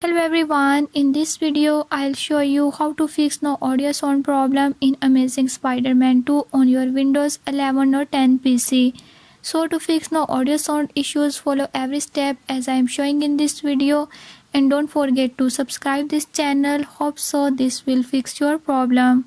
Hello everyone, in this video I'll show you how to fix no audio sound problem in Amazing Spider-Man 2 on your Windows 11 or 10 PC. So to fix no audio sound issues, follow every step as I am showing in this video, and don't forget to subscribe this channel. Hope so this will fix your problem.